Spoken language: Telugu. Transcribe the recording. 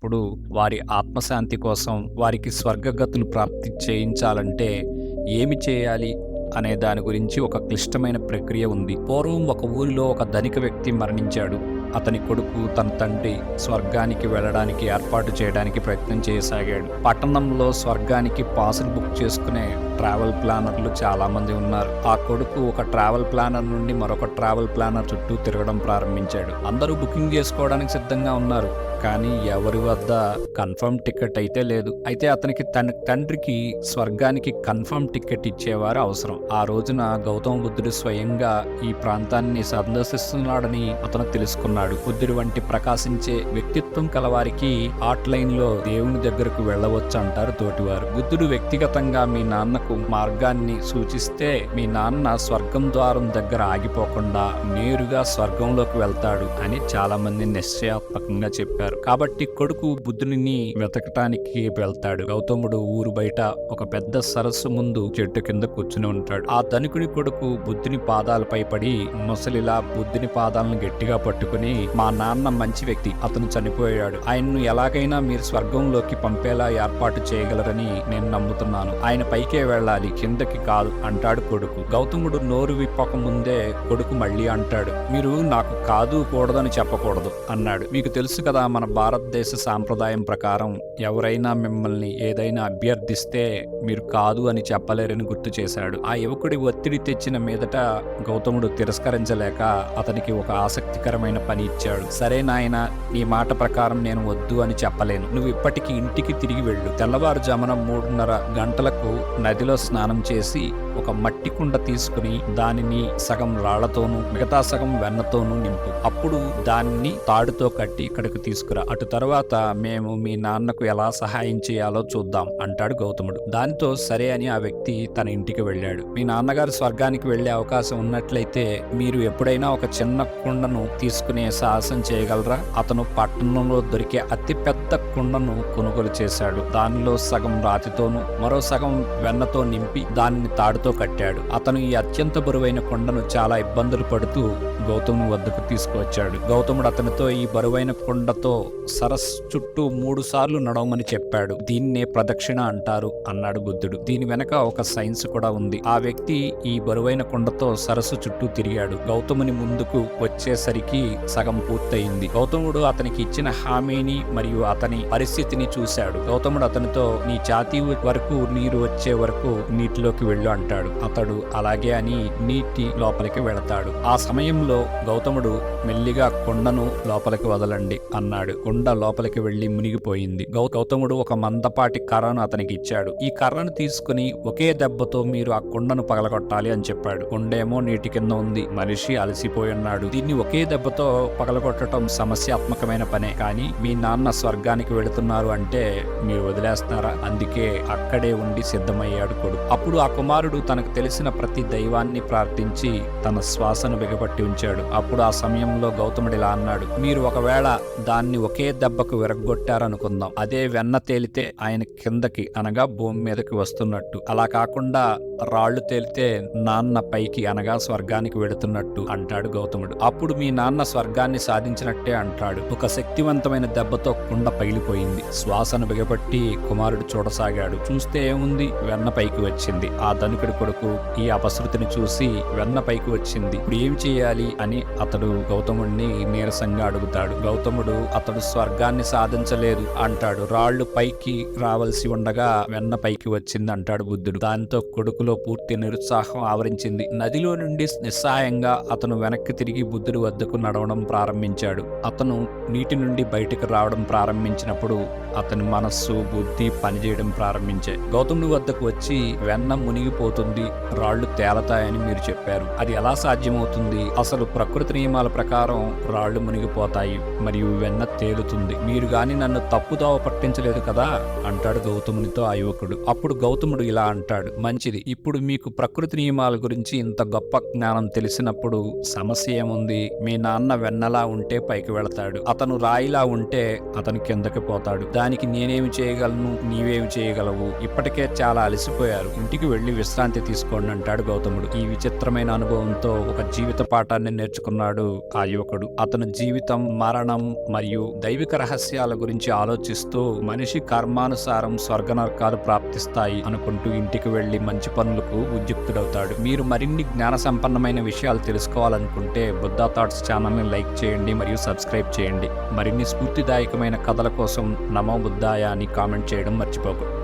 చనిపోయినప్పుడు వారి ఆత్మశాంతి కోసం వారికి స్వర్గగతులు ప్రాప్తి చేయించాలంటే ఏమి చేయాలి అనే దాని గురించి ఒక క్లిష్టమైన ప్రక్రియ ఉంది. పూర్వం ఒక ఊరిలో ఒక ధనిక వ్యక్తి మరణించాడు. అతని కొడుకు తన తండ్రి స్వర్గానికి వెళ్ళడానికి ఏర్పాటు చేయడానికి ప్రయత్నం చేయసాగాడు. పట్టణంలో స్వర్గానికి పాసులు బుక్ చేసుకునే ట్రావెల్ ప్లానర్లు చాలా మంది ఉన్నారు. ఆ కొడుకు ఒక ట్రావెల్ ప్లానర్ నుండి మరొక ట్రావెల్ ప్లానర్ చుట్టూ తిరగడం ప్రారంభించాడు. అందరూ బుకింగ్ చేసుకోవడానికి సిద్ధంగా ఉన్నారు, కానీ ఎవరి వద్ద కన్ఫర్మ్ టికెట్ అయితే లేదు. అయితే అతనికి తన తండ్రికి స్వర్గానికి కన్ఫర్మ్ టికెట్ ఇచ్చేవారు అవసరం. ఆ రోజున గౌతమ బుద్ధుడు స్వయంగా ఈ ప్రాంతాన్ని సందర్శిస్తున్నాడని అతను తెలుసుకున్నాడు. బుద్ధుడి వంటి ప్రకాశించే వ్యక్తిత్వం కలవారికి హాట్ లైన్ లో దేవుని దగ్గరకు వెళ్ళవచ్చు అంటారు తోటివారు. బుద్ధుడు వ్యక్తిగతంగా మీ నాన్నకు మార్గాన్ని సూచిస్తే మీ నాన్న స్వర్గం ద్వారం దగ్గర ఆగిపోకుండా నేరుగా స్వర్గంలోకి వెళ్తాడు అని చాలా మంది నిశ్చయాత్మకంగా చెప్పారు. కాబట్టి కొడుకు బుద్ధుని వెతకటానికి వెళ్తాడు. గౌతముడు ఊరు బయట ఒక పెద్ద సరస్సు ముందు చెట్టు కింద కూర్చుని ఉంటాడు. ఆ ధనికుడి కొడుకు బుద్ధుని పాదాలపై పడి ముసలిలా బుద్ధుని పాదాలను గట్టిగా పట్టుకుని, మా నాన్న మంచి వ్యక్తి, అతను చనిపోయాడు, ఆయన్ను ఎలాగైనా మీరు స్వర్గంలోకి పంపేలా ఏర్పాటు చేయగలరని నేను నమ్ముతున్నాను, ఆయన పైకే వెళ్ళాలి, కిందకి కాదు అంటాడు కొడుకు. గౌతముడు నోరు విప్పక ముందే కొడుకు మళ్ళీ అంటాడు, మీరు నాకు కాదు కూడదని చెప్పకూడదు అన్నాడు. మీకు తెలుసు కదా, మన భారతదేశ సాంప్రదాయం ప్రకారం ఎవరైనా మిమ్మల్ని ఏదైనా అభ్యర్థిస్తే మీరు కాదు అని చెప్పలేరని గుర్తు చేశాడు. ఆ యువకుడి ఒత్తిడి తెచ్చిన మీదట గౌతముడు తిరస్కరించలేక అతనికి ఒక ఆసక్తికరమైన పని ఇచ్చాడు. సరే నాయనా, నీ మాట ప్రకారం నేను వద్దు అని చెప్పలేను. నువ్వు ఇప్పటికి ఇంటికి తిరిగి వెళ్ళు. తెల్లవారుజామున 3:30 గంటలకు నదిలో స్నానం చేసి ఒక మట్టి కుండ తీసుకుని దానిని సగం రాళ్లతోనూ మిగతా సగం వెన్నతోనూ నింపు. అప్పుడు దాన్ని తాడుతో కట్టి ఇక్కడికి తీసుకురా. అటు తర్వాత మేము మీ నాన్నకు ఎలా సహాయం చేయాలో చూద్దాం అంటాడు గౌతముడు. దానితో సరే అని ఆ వ్యక్తి తన ఇంటికి వెళ్ళాడు. మీ నాన్నగారు స్వర్గానికి వెళ్లే అవకాశం ఉన్నట్లయితే మీరు ఎప్పుడైనా ఒక చిన్న కుండను తీసుకునే సాహసం చేయగలరా? అతను పట్టణంలో దొరికే అతి పెద్ద కుండను కొనుగోలు చేశాడు. దానిలో సగం రాతితోనూ మరో సగం వెన్నతో నింపి దానిని తాడుతో కట్టాడు. అతను ఈ అత్యంత బరువైన కొండను చాలా ఇబ్బందులు పడుతూ గౌతముని వద్దకు తీసుకువచ్చాడు. గౌతముడు అతనితో ఈ బరువైన కొండతో సరస్సు చుట్టూ 3 సార్లు నడవమని చెప్పాడు. దీన్నే ప్రదక్షిణ అంటారు అన్నాడు బుద్ధుడు. దీని వెనక ఒక సైన్స్ కూడా ఉంది. ఆ వ్యక్తి ఈ బరువైన కొండతో సరస్సు చుట్టూ తిరిగాడు. గౌతముని ముందుకు వచ్చేసరికి సగం పూర్తయింది. గౌతముడు అతనికి ఇచ్చిన హామీని మరియు అతని పరిస్థితిని చూశాడు. గౌతముడు అతనితో, నీ ఛాతీ వరకు నీరు వచ్చే వరకు నీటిలోకి వెళ్ళు అంటాడు. అతడు అలాగే అని నీటి లోపలికి వెళతాడు. ఆ సమయంలో గౌతముడు మెల్లిగా కొండను లోపలికి వదలండి అన్నాడు. కొండ లోపలికి వెళ్లి మునిగిపోయింది. గౌతముడు ఒక మందపాటి కర్రను అతనికి ఇచ్చాడు. ఈ కర్రను తీసుకుని ఒకే దెబ్బతో మీరు ఆ కొండను పగలగొట్టాలి అని చెప్పాడు. కొండేమో నీటి కింద ఉంది, మనిషి అలసిపోయి ఉన్నాడు. దీన్ని ఒకే దెబ్బతో పగలగొట్టడం సమస్యాత్మకమైన పనే. కానీ మీ నాన్న స్వర్గానికి వెళుతున్నారు అంటే మీరు వదిలేస్తారా? అందుకే అక్కడే ఉండి సిద్ధమయ్యాడు కొడుకు. అప్పుడు ఆ కుమారుడు తనకు తెలిసిన ప్రతి దైవాన్ని ప్రార్థించి తన శ్వాసను బిగపట్టి ఉంచాడు. అప్పుడు ఆ సమయంలో గౌతముడు ఇలా అన్నాడు, మీరు ఒకవేళ దాన్ని ఒకే దెబ్బకు విరగ్గొట్టారనుకుందాం, అదే వెన్న తేలితే ఆయన కిందకి అనగా భూమి మీదకి వస్తున్నట్టు, అలా కాకుండా రాళ్లు తేలితే నాన్న పైకి అనగా స్వర్గానికి వెళుతున్నట్టు అంటాడు గౌతముడు. అప్పుడు మీ నాన్న స్వర్గాన్ని సాధించినట్టే అంటాడు. ఒక శక్తివంతమైన దెబ్బతో కుండ పగిలిపోయింది. శ్వాసను బిగపట్టి కుమారుడు చూడసాగాడు. చూస్తే ఏముంది, వెన్న పైకి వచ్చింది. ఆ ధనికుడి కొడుకు ఈ అపశృతిని చూసి వెన్న పైకి వచ్చింది, ఇప్పుడు ఏం చేయాలి అని అతడు గౌతముడిని నీరసంగా అడుగుతాడు. గౌతముడు అతడు స్వర్గాన్ని సాధించలేదు అంటాడు. రాళ్లు పైకి రావలసి ఉండగా వెన్న పైకి వచ్చింది అంటాడు బుద్ధుడు. దాంతో కొడుకులో పూర్తి నిరుత్సాహం ఆవరించింది. నదిలో నుండి నిస్సహాయంగా అతను వెనక్కి తిరిగి బుద్ధుడి వద్దకు నడవడం ప్రారంభించాడు. అతను నీటి నుండి బయటకు రావడం ప్రారంభించినప్పుడు అతని మనస్సు బుద్ధి పనిచేయడం ప్రారంభించాయి. గౌతముడి వద్దకు వచ్చి, వెన్న మునిగిపోతుంది, రాళ్లు తేలతాయని మీరు చెప్పారు, అది ఎలా సాధ్యమవుతుంది? అసలు ప్రకృతి నియమాల ప్రకారం రాళ్లు మునిగిపోతాయి మరియు వెన్న తేలుతుంది, మీరు గాని నన్ను తప్పుదోవ పట్టించలేదు కదా అంటాడు గౌతమునితో ఆ యువకుడు. అప్పుడు గౌతముడు ఇలా అంటాడు, మంచిది, ఇప్పుడు మీకు ప్రకృతి నియమాల గురించి ఇంత గొప్ప జ్ఞానం తెలిసినప్పుడు సమస్య ఏముంది? మీ నాన్న వెన్నలా ఉంటే పైకి వెళతాడు, అతను రాయిలా ఉంటే అతను కిందకి పోతాడు. దానికి నేనేమి చేయగలను, నీవేమి చేయగలవు? ఇప్పటికే చాలా అలసిపోయారు, ఇంటికి వెళ్లి విశ్రాంతి తీసుకోండి అంటాడు గౌతముడు. ఈ విచిత్రమైన అనుభవంతో ఒక జీవిత పాఠాన్ని నేర్చుకున్నాడు ఆ యువకుడు. అతను జీవితం, మరణం మరియు దైవిక రహస్యాల గురించి ఆలోచిస్తూ మనిషి కర్మానుసారం స్వర్గ నరకాలు ప్రాప్తిస్తాయి అనుకుంటూ ఇంటికి వెళ్లి మంచి పనులకు ఉద్యుక్తుడవుతాడు. మీరు మరిన్ని జ్ఞాన సంపన్నమైన విషయాలు తెలుసుకోవాలనుకుంటే బుద్ధా థాట్స్ ఛానల్ని లైక్ చేయండి మరియు సబ్స్క్రైబ్ చేయండి. మరిన్ని స్ఫూర్తిదాయకమైన కథల కోసం నమో బుద్ధాయ అని కామెంట్ చేయడం మర్చిపోకు.